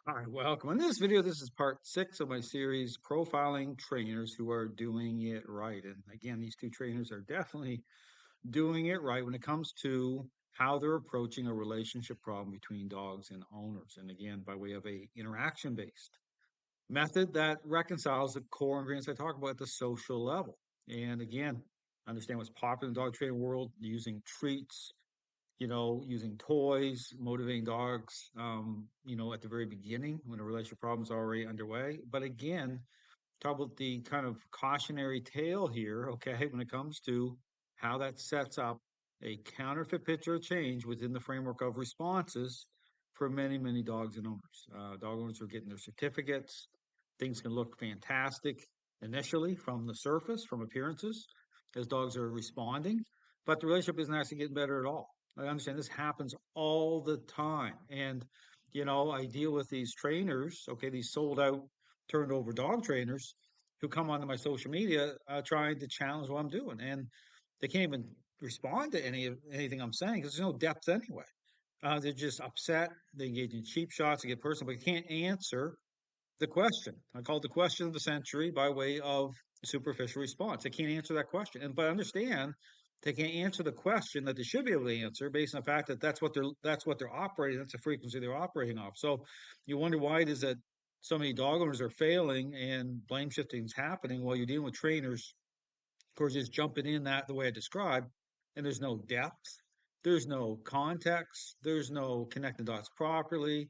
Hi, welcome. In this video, this is part 6 of my series, Profiling Trainers Who Are Doing It Right. And again, these two trainers are definitely doing it right when it comes to how they're approaching a relationship problem between dogs and owners. And again, by way of a interaction-based method that reconciles the core ingredients I talk about at the social level. And again, understand what's popular in the dog training world, using treats, using toys, motivating dogs, at the very beginning when a relationship problem is already underway. But again, talk about the kind of cautionary tale here, okay, when it comes to how that sets up a counterfeit picture of change within the framework of responses for many, many dogs and owners. Dog owners are getting their certificates. Things can look fantastic initially from the surface, from appearances, as dogs are responding, but the relationship isn't actually getting better at all. I understand this happens all the time. And, I deal with these trainers, okay, these sold out, turned over dog trainers who come onto my social media trying to challenge what I'm doing. And they can't even respond to anything I'm saying because there's no depth anyway. They're just upset. They engage in cheap shots to get personal, but can't answer the question. I call it the question of the century by way of superficial response. They can't answer that question. But understand they can't answer the question that they should be able to answer based on the fact that that's what they're operating. That's the frequency they're operating off. So you wonder why it is that so many dog owners are failing and blame shifting is happening while you're dealing with trainers, of course, just jumping in that the way I described, and there's no depth, there's no context, there's no connecting dots properly,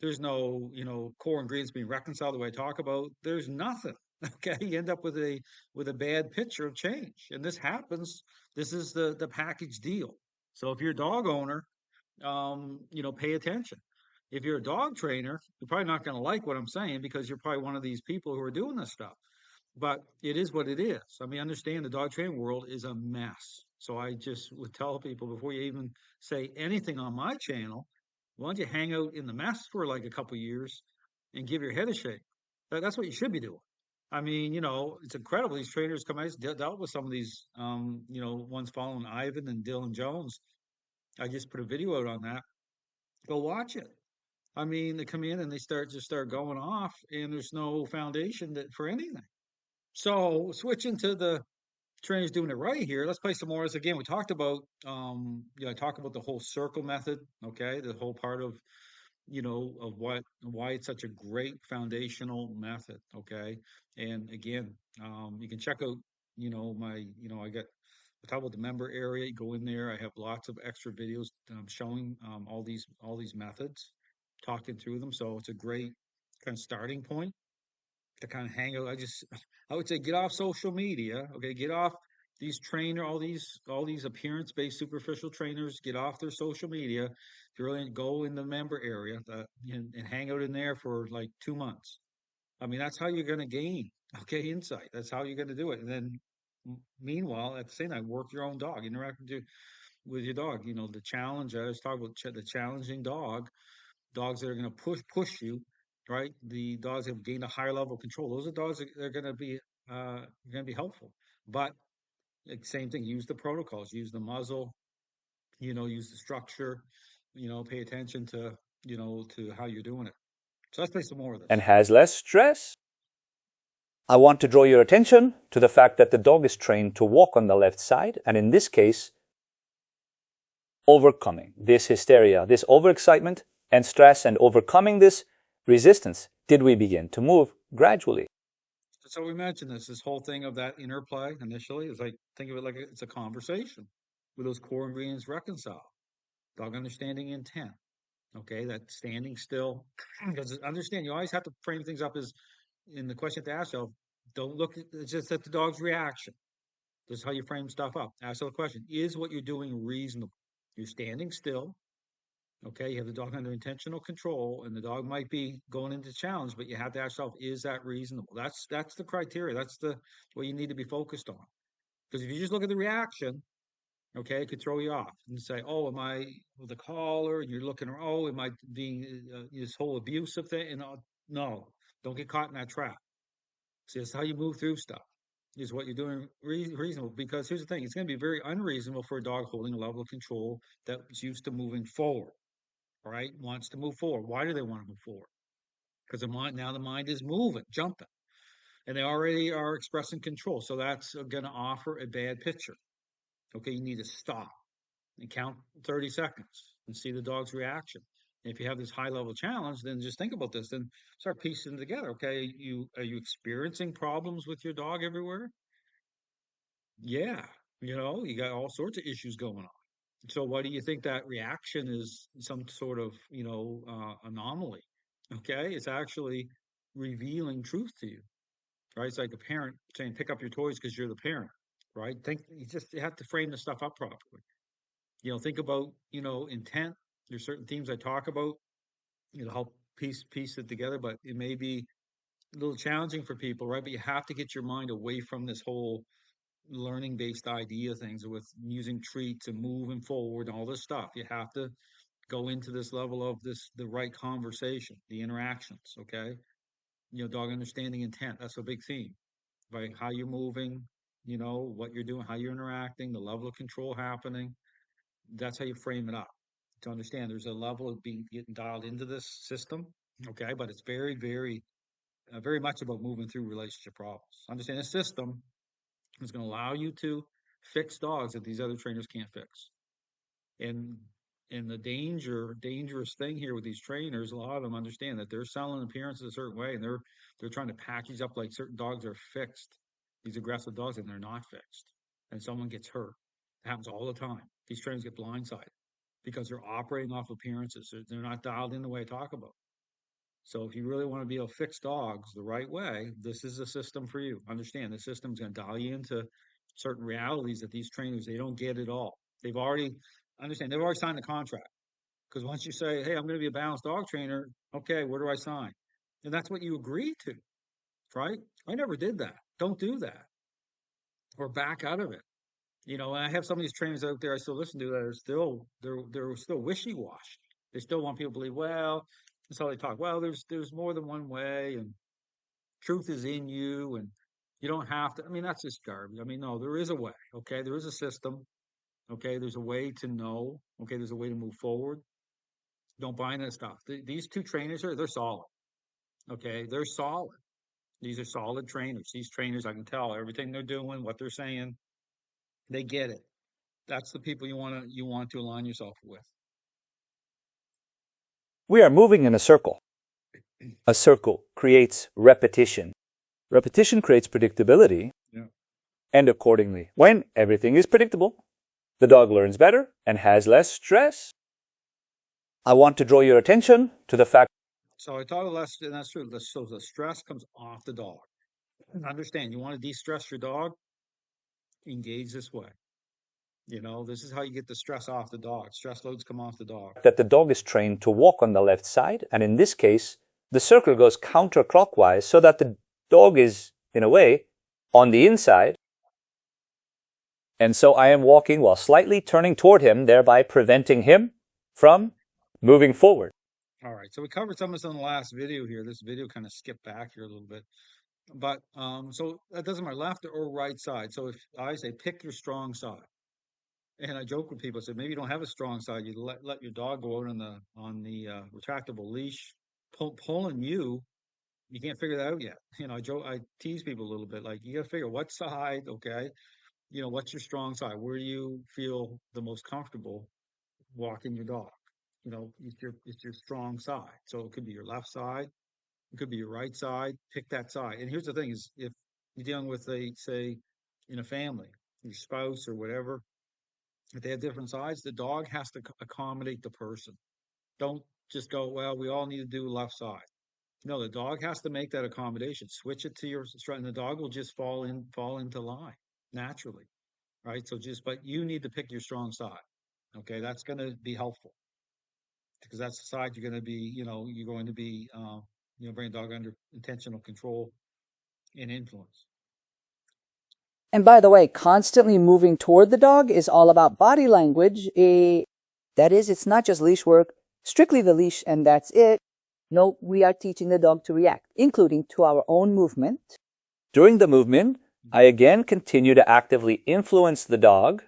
there's no, core ingredients being reconciled the way I talk about. There's nothing. Okay, you end up with a bad picture of change, and this happens. This is the package deal. So if you're a dog owner, pay attention. If you're a dog trainer, you're probably not going to like what I'm saying because you're probably one of these people who are doing this stuff, but it is what it is. I mean, understand the dog training world is a mess. So I just would tell people before you even say anything on my channel, why don't you hang out in the mess for like a couple years and give your head a shake? That's what you should be doing. I mean, it's incredible. These trainers come out, dealt with some of these, ones following Ivan and Dylan Jones. I just put a video out on that. Go watch it. I mean, they come in and they start going off, and there's no foundation for anything. So switching to the trainers doing it right here, let's play some more. As again, we talked about, I talk about the whole circle method. Okay, the whole part of of why it's such a great foundational method. Okay, and again, you can check out, my, I talk about the member area. You go in there. I have lots of extra videos showing all these methods, talking through them. So it's a great kind of starting point to kind of hang out. I would say get off social media. Okay, get off all these appearance based superficial trainers. Get off their social media. If you really go in the member area and hang out in there for like 2 months. I mean, that's how you're going to gain insight. That's how you're going to do it. And then meanwhile, at the same time, work your own dog, interact with your dog. The challenge. I was talking about the challenging dogs that are going to push you, right? The dogs that have gained a higher level of control. Those are dogs that are going to be helpful. But like, same thing. Use the protocols. Use the muzzle. Use the structure. Pay attention to how you're doing it. So let's play some more of And this. has less stress. I want to draw your attention to the fact that the dog is trained to walk on the left side, and in this case, overcoming this hysteria, this overexcitement and stress, and overcoming this resistance, did we begin to move gradually. So we mentioned this whole thing of that interplay initially is like, think of it like it's a conversation with those core ingredients reconciled. Dog understanding intent. Okay, that standing still. Because understand, you always have to frame things up as in the question to ask yourself. Don't look at it's just at the dog's reaction. This is how you frame stuff up. Ask the question: is what you're doing reasonable? You're standing still. Okay, you have the dog under intentional control, and the dog might be going into challenge, but you have to ask yourself: is that reasonable? That's the criteria. That's the what you need to be focused on. Because if you just look at the reaction, okay, it could throw you off and say, "Oh, am I with the collar?" And you're looking, "Oh, am I being this whole abusive thing?" And no, don't get caught in that trap. See, that's how you move through stuff. Is what you're doing reasonable? Because here's the thing: it's going to be very unreasonable for a dog holding a level of control that's used to moving forward. All right, wants to move forward. Why do they want to move forward? because the mind is moving, jumping, and they already are expressing control. So that's going to offer a bad picture. Okay, you need to stop and count 30 seconds and see the dog's reaction. And if you have this high level challenge, then just think about this. Then start piecing it together. Okay, are you experiencing problems with your dog everywhere? Yeah, you got all sorts of issues going on. So why do you think that reaction is some sort of, anomaly? Okay, it's actually revealing truth to you, right? It's like a parent saying, "Pick up your toys because you're the parent," right? You have to frame the stuff up properly. Think about, intent. There's certain themes I talk about, help piece it together, but it may be a little challenging for people, right? But you have to get your mind away from this whole learning based idea things with using treats and moving forward and all this stuff. You have to go into this level of the right conversation, the interactions, okay? Dog understanding intent. That's a big theme, right? How you're moving, what you're doing, how you're interacting, the level of control happening. That's how you frame it up to understand there's a level of being getting dialed into this system, okay? But it's very, very, very much about moving through relationship problems. Understand this system is going to allow you to fix dogs that these other trainers can't fix. And the dangerous thing here with these trainers, a lot of them understand that they're selling appearances a certain way, and they're trying to package up like certain dogs are fixed, these aggressive dogs, and they're not fixed. And someone gets hurt. It happens all the time. These trainers get blindsided because they're operating off appearances. They're not dialed in the way I talk about. So if you really want to be able to fix dogs the right way, this is a system for you. Understand the system's going to dial you into certain realities that these trainers, they don't get at all. They've already signed the contract. Because once you say, "Hey, I'm going to be a balanced dog trainer," okay, where do I sign? And that's what you agreed to, right? I never did that. Don't do that or back out of it. I have some of these trainers out there I still listen to that are still they're still wishy-washy. They still want people to believe, well, that's how they talk. Well, there's more than one way, and truth is in you, and you don't have to. I mean, that's just garbage. I mean, no, there is a way. Okay, there is a system. Okay, there's a way to know. Okay, there's a way to move forward. Don't buy that stuff. These two trainers they're solid. Okay, they're solid. These are solid trainers. These trainers, I can tell everything they're doing, what they're saying, they get it. That's the people you want to align yourself with. We are moving in a circle. A circle creates repetition. Repetition creates predictability. Yeah. And accordingly, when everything is predictable, the dog learns better and has less stress. I want to draw your attention to the fact. So I thought less, and that's true. So the stress comes off the dog. Understand, you want to de-stress your dog, engage this way. This is how you get the stress off the dog. Stress loads come off the dog. That the dog is trained to walk on the left side, and in this case, the circle goes counterclockwise so that the dog is, in a way, on the inside. And so I am walking while slightly turning toward him, thereby preventing him from moving forward. All right, so we covered some of this in the last video here. This video kind of skipped back here a little bit. But so that doesn't matter, left or right side. So if I say pick your strong side, and I joke with people, I said maybe you don't have a strong side. You let your dog go out on the retractable leash, pulling you. You can't figure that out yet. I tease people a little bit, like you got to figure what side. Okay, what's your strong side? Where do you feel the most comfortable walking your dog? It's your strong side. So it could be your left side. It could be your right side. Pick that side. And here's the thing: is if you're dealing with say, in a family, your spouse or whatever, if they have different sides, the dog has to accommodate the person. Don't just go, well, we all need to do left side. No, the dog has to make that accommodation. Switch it to your strength, and the dog will just fall into line naturally, right? But you need to pick your strong side. Okay, that's going to be helpful because that's the side you're going to be, you're going to be, bring a dog under intentional control and influence. And by the way, constantly moving toward the dog is all about body language. That is, it's not just leash work, strictly the leash, and that's it. No, we are teaching the dog to react, including to our own movement. During the movement, I again continue to actively influence the dog.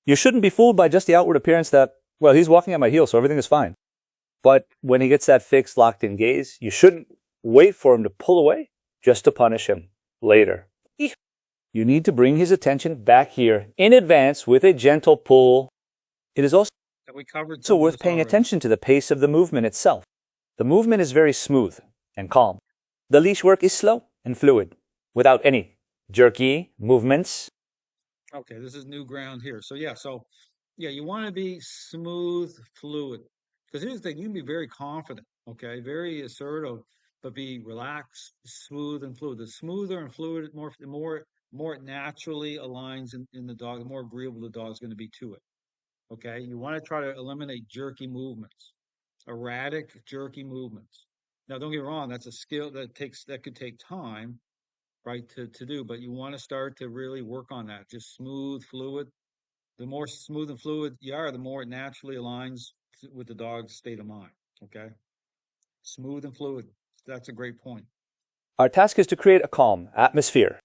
You shouldn't be fooled by just the outward appearance that, well, he's walking at my heels, so everything is fine. But when he gets that fixed, locked in gaze, you shouldn't wait for him to pull away just to punish him later. You need to bring his attention back here in advance with a gentle pull. It is also We covered worth paying attention to the pace of the movement itself. The movement is very smooth and calm. The leash work is slow and fluid, without any jerky movements. Okay, this is new ground here. So yeah, you want to be smooth, fluid. Because here's the thing, you can be very confident, okay, very assertive, but be relaxed, smooth and fluid. The smoother and fluid, more it naturally aligns in the dog, the more agreeable the dog's going to be to it. Okay. You want to try to eliminate jerky movements, erratic, jerky movements. Now, don't get me wrong, that's a skill that could take time, right, to do, but you want to start to really work on that. Just smooth, fluid. The more smooth and fluid you are, the more it naturally aligns with the dog's state of mind. Okay. Smooth and fluid. That's a great point. Our task is to create a calm atmosphere.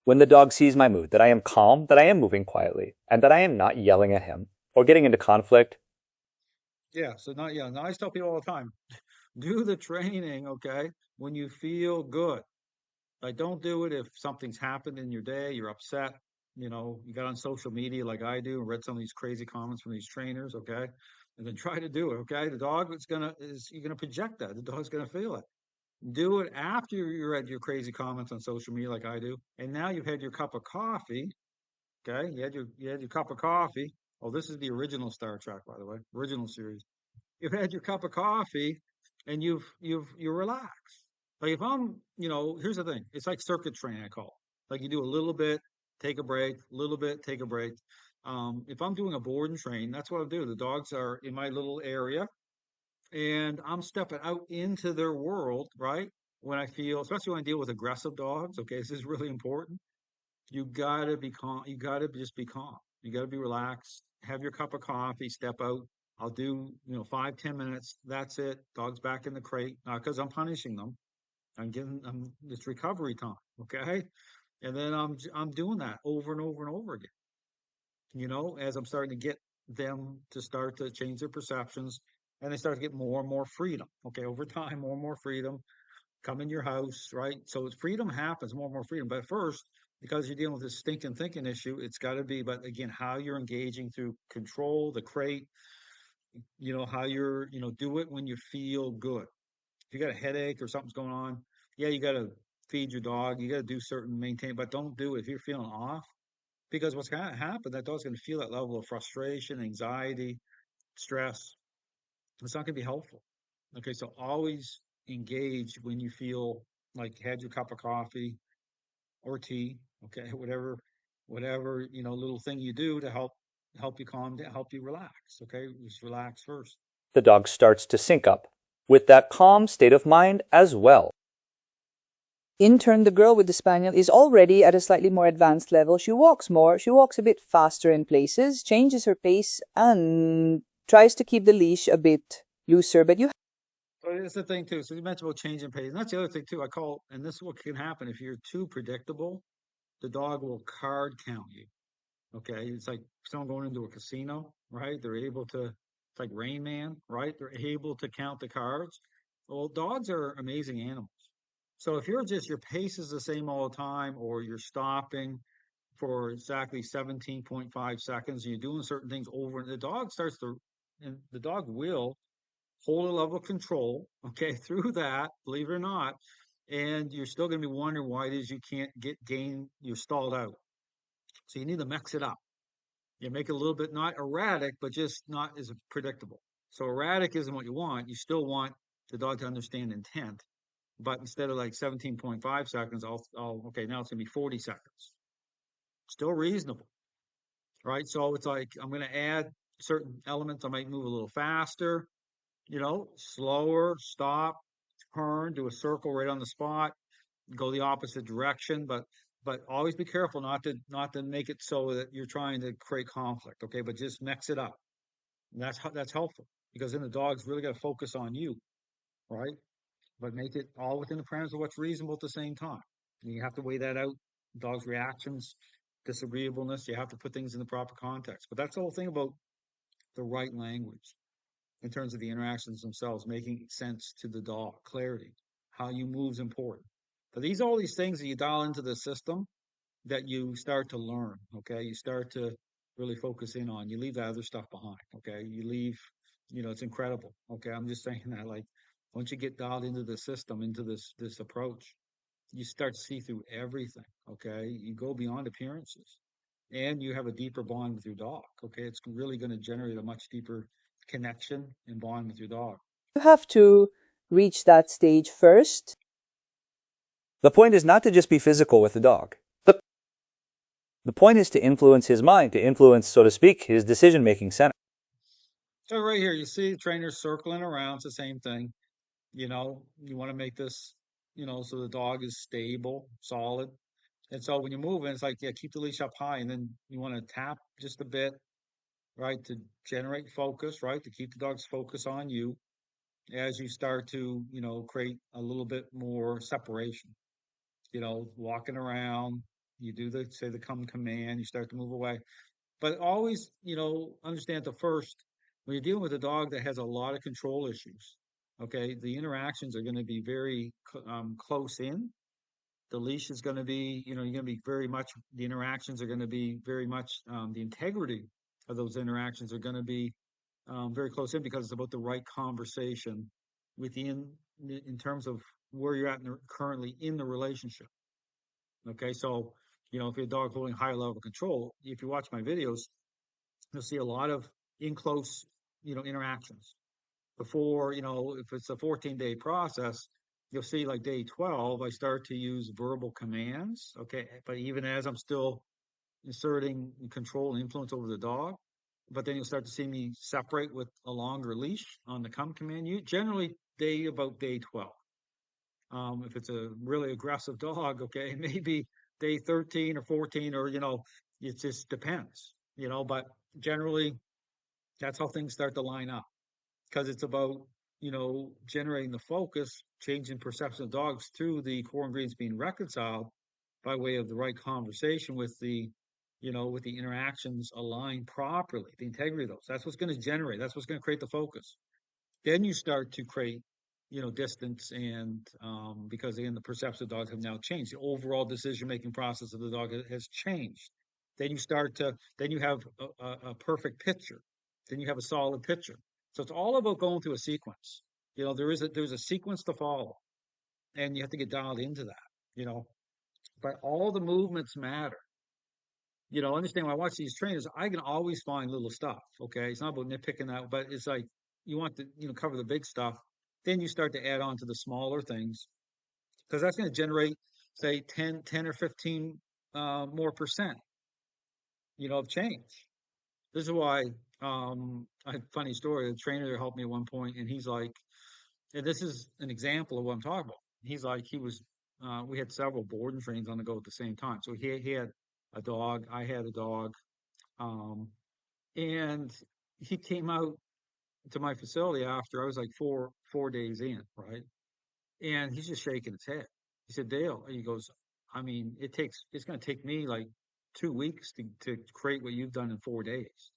When the dog sees my mood, that I am calm, that I am moving quietly, and that I am not yelling at him or getting into conflict. Yeah. So not, yeah. Now I tell people all the time, do the training, okay, when you feel good. Like, don't do it if something's happened in your day, you're upset, you got on social media like I do and read some of these crazy comments from these trainers, okay? And then try to do it, okay? The dog you're gonna project that. The dog's gonna feel it. Do it after you read your crazy comments on social media like I do. And now you've had your cup of coffee, okay? You had your cup of coffee. Oh, this is the original Star Trek, by the way, original series. You've had your cup of coffee and you're relaxed. Like if here's the thing. It's like circuit training, I call it. Like you do a little bit, take a break, a little bit, take a break. If I'm doing a board and train, that's what I do. The dogs are in my little area and I'm stepping out into their world, right? When I feel, especially when I deal with aggressive dogs, okay, this is really important. You gotta be calm. You gotta just be calm. You gotta be relaxed. Have your cup of coffee. Step out. I'll do 5, 10 minutes. That's it. Dog's back in the crate. Not because I'm punishing them. I'm it's recovery time. Okay, and then I'm doing that over and over and over again. As I'm starting to get them to start to change their perceptions, and they start to get more and more freedom. Okay, over time, more and more freedom come in your house, right? So freedom happens, more and more freedom. But first, because you're dealing with this stinking thinking issue, it's got to be, but again, how you're engaging through control, the crate, how do it when you feel good. If you got a headache or something's going on, yeah, you got to feed your dog, you got to do certain maintain, but don't do it if you're feeling off because what's going to happen, that dog's going to feel that level of frustration, anxiety, stress. It's not going to be helpful. Okay, so always engage when you feel like had your cup of coffee or tea, okay, whatever, little thing you do to help you calm down, help you relax, okay? Just relax first. The dog starts to sync up with that calm state of mind as well. In turn, the girl with the spaniel is already at a slightly more advanced level. She walks more, she walks a bit faster in places, changes her pace, and tries to keep the leash a bit looser. But you So it's the thing too. So you mentioned about changing pace, and that's the other thing too. And this is what can happen if you're too predictable. The dog will card count you. Okay, it's like someone going into a casino, right? They're able to. It's like Rain Man, right? They're able to count the cards. Well, dogs are amazing animals. So if your pace is the same all the time, or you're stopping for exactly 17.5 seconds, and you're doing certain things over, and the dog will hold a level of control, okay, through that, believe it or not, and you're still going to be wondering why it is you can't you're stalled out. So you need to mix it up. You make it a little bit not erratic, but just not as predictable. So erratic isn't what you want. You still want the dog to understand intent, but instead of like 17.5 seconds, okay, now it's going to be 40 seconds. Still reasonable, right? So it's like I'm going to add certain elements. I might move a little faster, slower, stop, turn, do a circle right on the spot, go the opposite direction, but always be careful not to make it so that you're trying to create conflict, okay? But just mix it up. And that's helpful because then the dog's really got to focus on you, right? But make it all within the parameters of what's reasonable at the same time. And you have to weigh that out. Dog's reactions, disagreeableness. You have to put things in the proper context. But that's the whole thing about the right language. in terms of the interactions themselves, making sense to the dog, clarity, how you move is important. But all these things that you dial into the system that you start to learn. Okay, you start to really focus in on. You leave that other stuff behind. Okay, you leave. It's incredible. Okay, I'm just saying that like once you get dialed into the system, into this approach, you start to see through everything. Okay, you go beyond appearances, and you have a deeper bond with your dog. Okay, it's really going to generate a much deeper connection and bond with your dog. You have to reach that stage first. The point is not to just be physical with the dog. The point is to influence his mind, to influence, so to speak, his decision-making center. So right here, you see the trainers circling around. It's the same thing. You want to make this, so the dog is stable, solid. And so when you're moving, it's like, yeah, keep the leash up high, and then you want to tap just a bit, right, to generate focus, right, to keep the dog's focus on you as you start to, create a little bit more separation. Walking around, you do the come command, you start to move away. But always, understand the first, when you're dealing with a dog that has a lot of control issues, okay, the interactions are going to be very close in. The leash is going to be, you're going to be very much, the interactions are going to be very much, the integrity of those interactions are going to be very close in because it's about the right conversation within, in terms of where you're at currently in the relationship. Okay, so, if you're a dog holding higher level control, if you watch my videos, you'll see a lot of in close, interactions. Before, if it's a 14-day process, you'll see like day 12, I start to use verbal commands. Okay. But even as I'm still inserting control and influence over the dog, but then you'll start to see me separate with a longer leash on the come command. You generally about day 12. If it's a really aggressive dog, okay, maybe day 13 or 14, or, it just depends, but generally that's how things start to line up because it's about, generating the focus, changing perception of dogs through the core ingredients being reconciled by way of the right conversation with with the interactions aligned properly, the integrity of those. That's what's going to generate, that's what's going to create the focus. Then you start to create, distance, and because again, the perception of dogs have now changed. The overall decision-making process of the dog has changed. Then you have a perfect picture. Then you have a solid picture. So it's all about going through a sequence. There's a sequence to follow, and you have to get dialed into that. You know, but all the movements matter. Understand when I watch these trainers, I can always find little stuff. Okay. It's not about nitpicking that, but it's like you want to, cover the big stuff. Then you start to add on to the smaller things because that's going to generate, say, 10 or 15 more percent, of change. This is why I have a funny story. A trainer helped me at one point, and he's like, and this is an example of what I'm talking about. He's like, we had several board and trains on the go at the same time. So he had a dog, I had a dog, um, and he came out to my facility after I was like four days in, right? And he's just shaking his head. He said, Dale, he goes, I mean, it's going to take me like 2 weeks to create what you've done in 4 days.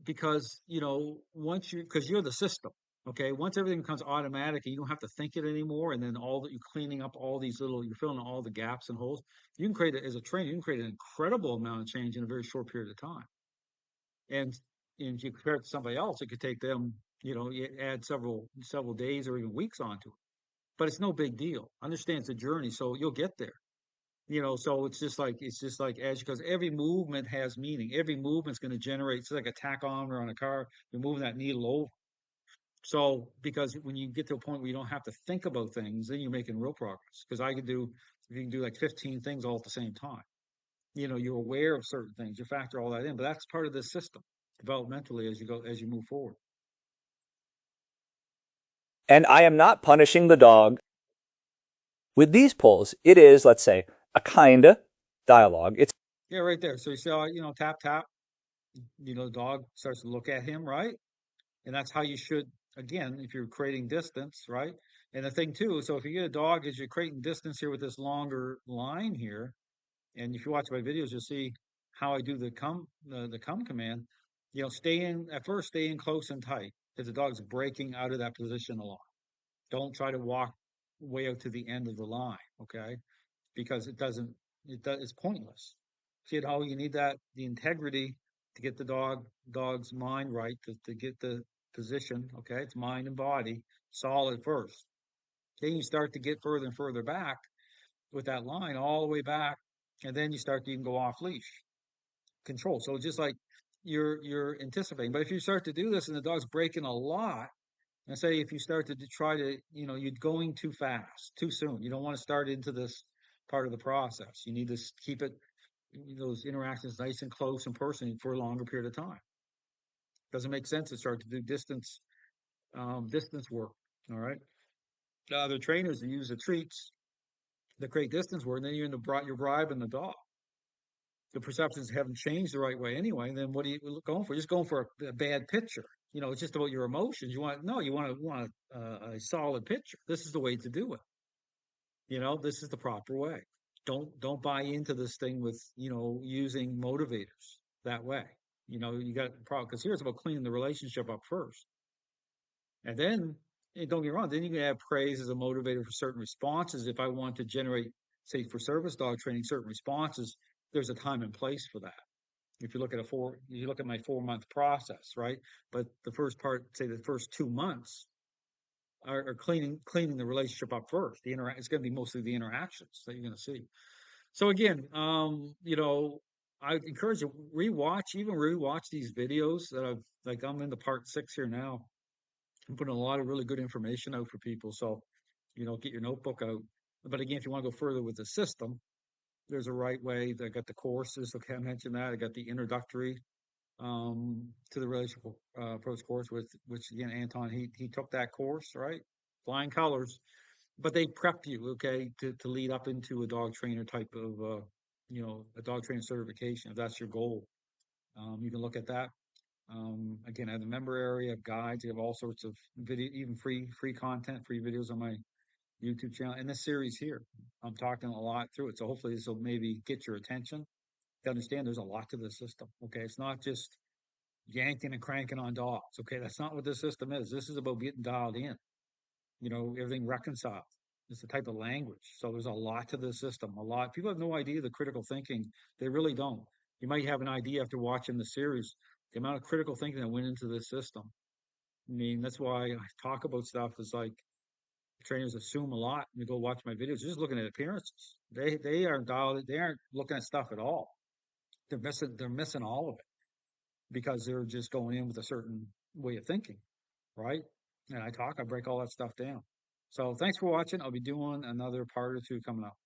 Because, because you're the system. Okay. Once everything becomes automatic and you don't have to think it anymore. And then all that you're cleaning up all these you're filling all the gaps and holes. You can create it as a trainer. You can create an incredible amount of change in a very short period of time. And if you compare it to somebody else, it could take them, you add several days or even weeks onto it. But it's no big deal. Understand it's a journey, so you'll get there. So it's just like as because every movement has meaning. Every movement's going to generate. It's like a tachometer on a car. You're moving that needle over. So because when you get to a point where you don't have to think about things, then you're making real progress. Because if you can do like 15 things all at the same time. You're aware of certain things. You factor all that in, but that's part of the system developmentally as you move forward. And I am not punishing the dog with these pulls. It is, let's say, a kinda dialogue. It's Yeah, right there. So you see how, tap tap. The dog starts to look at him, right? And that's how you should, again, if you're creating distance, right? And the thing too, so if you get a dog as you're creating distance here with this longer line here, and if you watch my videos, you'll see how I do the come command. stay in close and tight if the dog's breaking out of that position a lot. Don't try to walk way out to the end of the line, okay? Because it's pointless. You need the integrity to get the dog's mind right, to get the position, okay? It's mind and body solid first. Then you start to get further and further back with that line all the way back, and then you start to even go off leash control. So just like you're anticipating. But if you start to do this and the dog's breaking a lot, and say if you start to try to, you're going too fast, too soon. You don't want to start into this part of the process. You need to keep those interactions nice and close and personal for a longer period of time. Doesn't make sense to start to do distance work. All right. Other trainers use the treats that create distance work, and then you're bribing the dog. The perceptions haven't changed the right way anyway, then what are you going for? You're just going for a bad picture. It's just about your emotions. You want a solid picture. This is the way to do it. This is the proper way. Don't buy into this thing with, using motivators that way. You got a problem because here it's about cleaning the relationship up first. And then, don't get me wrong, then you can have praise as a motivator for certain responses. If I want to generate, say, for service dog training, certain responses, there's a time and place for that. If you look at my 4 month process, right? But the first part, say the first 2 months are cleaning the relationship up first. It's going to be mostly the interactions that you're going to see. So again, I encourage you even rewatch these videos that I'm in the part 6 here now. I'm putting a lot of really good information out for people. So, get your notebook out. But again, if you want to go further with the system, there's a right way. I got the courses. Okay, I mentioned that. I got the introductory to the relationship approach course, which again, Anton, he took that course, right? Flying colors, but they prep you, okay, to lead up into a dog trainer type of, a dog trainer certification if that's your goal. You can look at that. Again, I have the member area, guides. You have all sorts of video, even free content, free videos on my YouTube channel. And this series here, I'm talking a lot through it. So hopefully this will maybe get your attention to understand there's a lot to the system. Okay, it's not just yanking and cranking on dogs. Okay, that's not what this system is. This is about getting dialed in. Everything reconciled. It's the type of language. So there's a lot to the system. A lot. People have no idea the critical thinking. They really don't. You might have an idea after watching the series, the amount of critical thinking that went into this system. I mean, that's why I talk about stuff is like trainers assume a lot when they go watch my videos, just looking at appearances. They aren't dialed, they aren't looking at stuff at all. They're missing all of it because they're just going in with a certain way of thinking, right? And I break all that stuff down. So thanks for watching. I'll be doing another part or two coming up.